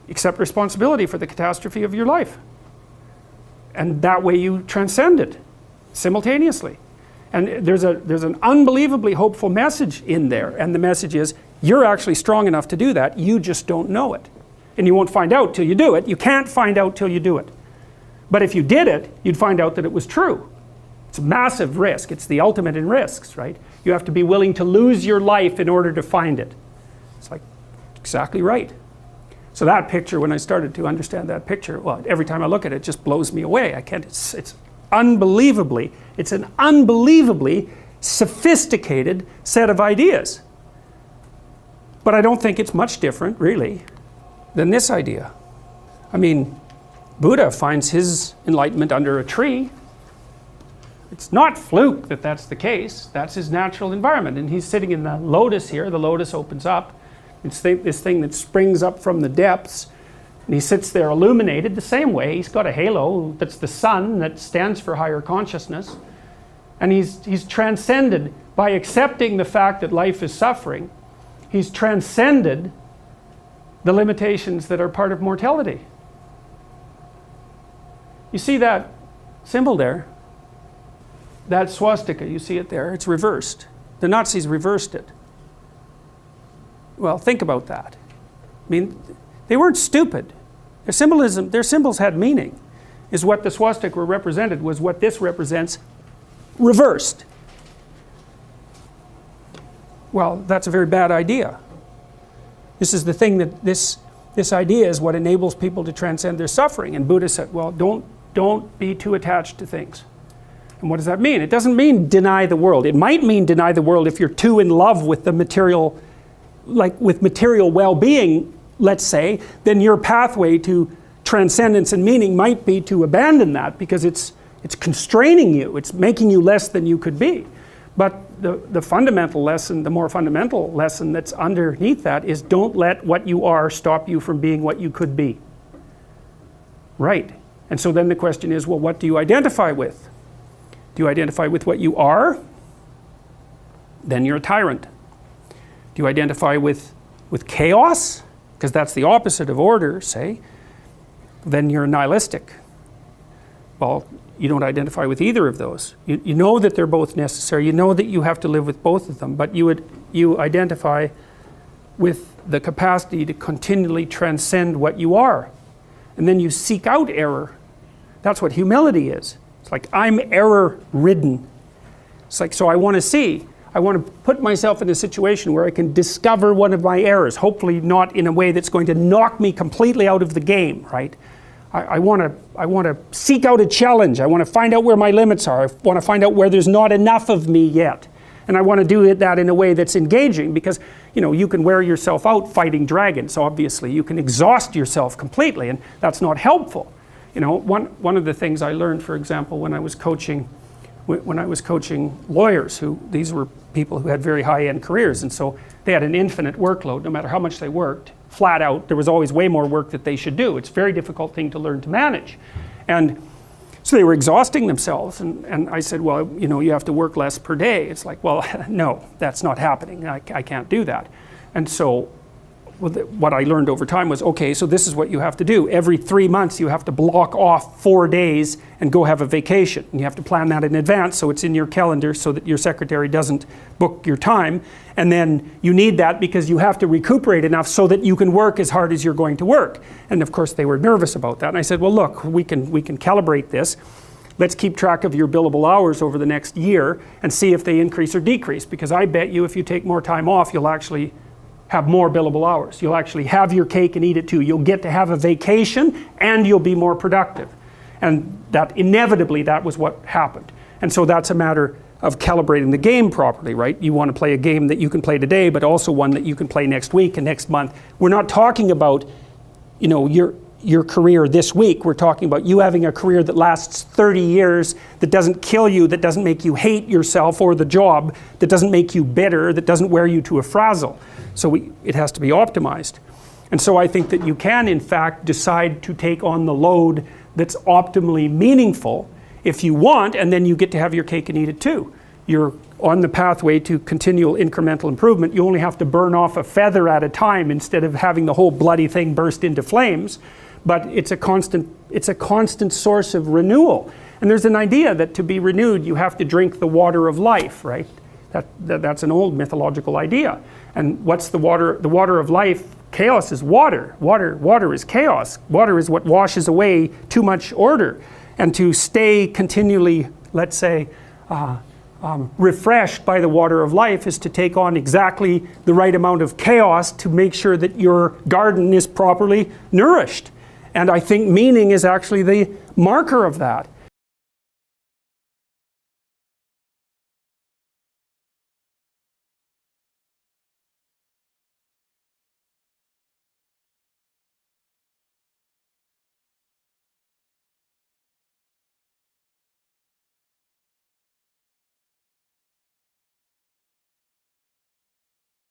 accept responsibility for the catastrophe of your life. And that way you transcend it simultaneously. And there's an unbelievably hopeful message in there, and the message is, you're actually strong enough to do that, you just don't know it. And you won't find out till you do it. You can't find out till you do it. But if you did it, you'd find out that it was true. It's a massive risk. It's the ultimate in risks, right? You have to be willing to lose your life in order to find it. It's like, exactly right. So that picture, when I started to understand that picture, well, every time I look at it, it just blows me away. I can't, it's unbelievably, it's an unbelievably sophisticated set of ideas. But I don't think it's much different, really, than this idea. I mean, Buddha finds his enlightenment under a tree. It's not fluke that that's the case. That's his natural environment. And he's sitting in the lotus here. The lotus opens up. It's this thing that springs up from the depths. And he sits there illuminated the same way. He's got a halo that's the sun that stands for higher consciousness. And he's transcended by accepting the fact that life is suffering. He's transcended the limitations that are part of mortality. You see that symbol there? That swastika, you see it there? It's reversed. The Nazis reversed it. Well, think about that. I mean, they weren't stupid. Their symbols had meaning. Is what the swastika represented was what this represents reversed. Well, that's a very bad idea. This is the thing that this idea is what enables people to transcend their suffering. And Buddha said, well, don't be too attached to things. And what does that mean? It doesn't mean deny the world. It might mean deny the world if you're too in love with the material, like with material well-being, let's say, then your pathway to transcendence and meaning might be to abandon that because it's constraining you. It's making you less than you could be. But the fundamental lesson, the more fundamental lesson that's underneath that is don't let what you are stop you from being what you could be. Right. And so then the question is, well, what do you identify with? Do you identify with what you are? Then you're a tyrant. Do you identify with chaos? Because that's the opposite of order, say. Then you're nihilistic. Well, you don't identify with either of those. You know that they're both necessary. You know that you have to live with both of them. But you identify with the capacity to continually transcend what you are. And then you seek out error. That's what humility is. It's like, I'm error-ridden. It's like, so I want to put myself in a situation where I can discover one of my errors, hopefully not in a way that's going to knock me completely out of the game, right? I want to seek out a challenge. I want to find out where my limits are. I want to find out where there's not enough of me yet. And I want to do that in a way that's engaging because, you know, you can wear yourself out fighting dragons, obviously. You can exhaust yourself completely, and that's not helpful. You know, one of the things I learned, for example, when I was coaching lawyers, these were people who had very high-end careers, and so they had an infinite workload. No matter how much they worked, flat out, there was always way more work that they should do. It's a very difficult thing to learn to manage. And so they were exhausting themselves, and I said, well, you know, you have to work less per day. It's like, well, no, that's not happening. I can't do that. And so what I learned over time was, okay, so this is what you have to do. Every 3 months you have to block off 4 days and go have a vacation. And you have to plan that in advance so it's in your calendar so that your secretary doesn't book your time. And then you need that because you have to recuperate enough so that you can work as hard as you're going to work. And of course they were nervous about that. And I said, well, look, we can calibrate this. Let's keep track of your billable hours over the next year and see if they increase or decrease. Because I bet you if you take more time off, you'll actually have more billable hours. You'll actually have your cake and eat it too. You'll get to have a vacation and you'll be more productive. And that inevitably, that was what happened. And so that's a matter of calibrating the game properly, right? You want to play a game that you can play today, but also one that you can play next week and next month. We're not talking about, you know, your career this week. We're talking about you having a career that lasts 30 years, that doesn't kill you, that doesn't make you hate yourself or the job, that doesn't make you bitter, that doesn't wear you to a frazzle. So it has to be optimized. And so I think that you can, in fact, decide to take on the load that's optimally meaningful if you want, and then you get to have your cake and eat it too. You're on the pathway to continual incremental improvement. You only have to burn off a feather at a time instead of having the whole bloody thing burst into flames. But it's a constant source of renewal. And there's an idea that to be renewed, you have to drink the water of life, right? That's an old mythological idea. And what's the water? The water of life, chaos is water. Water is chaos. Water is what washes away too much order. And to stay continually, let's say, refreshed by the water of life is to take on exactly the right amount of chaos to make sure that your garden is properly nourished. And I think meaning is actually the marker of that.